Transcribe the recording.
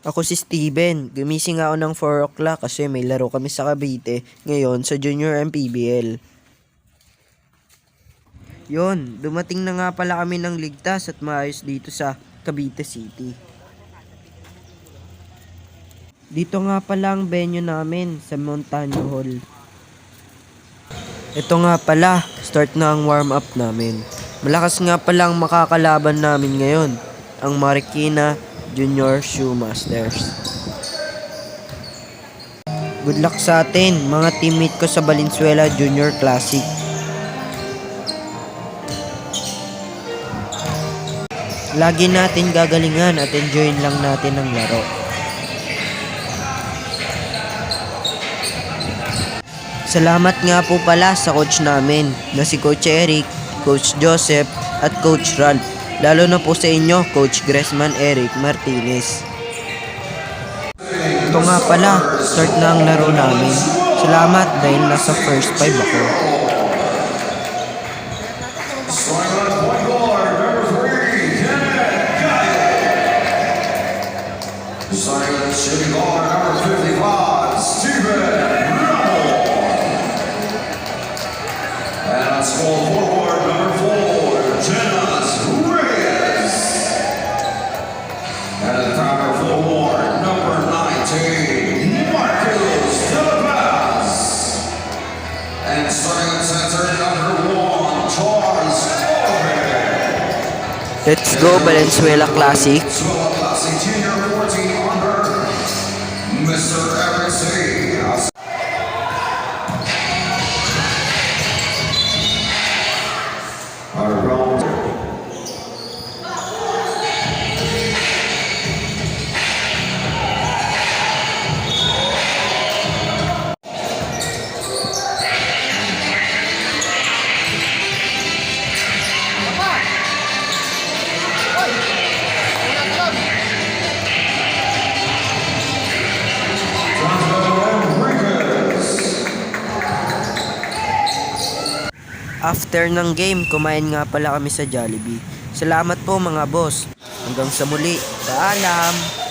Ako si Steven. Gumising ako ng 4 o'clock kasi may laro kami sa Cavite ngayon sa Junior MPBL. Yon, dumating na nga pala kami ng ligtas at maayos dito sa Cavite City. Dito nga pala ang venue namin sa Montaño Hall. Ito nga pala, start na ang warm up namin. Malakas nga pala ang makakalaban namin ngayon, ang Marikina Junior Shoemasters. Good luck sa atin, mga teammate ko sa Valenzuela Junior Classic. Lagi natin gagalingan at enjoyin lang natin ang laro. Salamat nga po pala sa coach namin na si Coach Eric, Coach Joseph at Coach Ralph. Lalo na po sa inyo, Coach Gresman Eric Martinez. Ito nga pala, start na ang laro namin. Salamat dahil nasa first 5 ako. Silent shooting guard number 55, Steven Ramos. And on small forward number 4, Jonas Reyes. And at the power forward number 19, Marcos De La Paz. And starting at center number 1, Charles Corbett. Let's go Valenzuela Classic. Classic Junior 14 under Mr. Eric C. After ng game, kumain nga pala kami sa Jollibee. Salamat po mga boss. Hanggang sa muli. Paalam!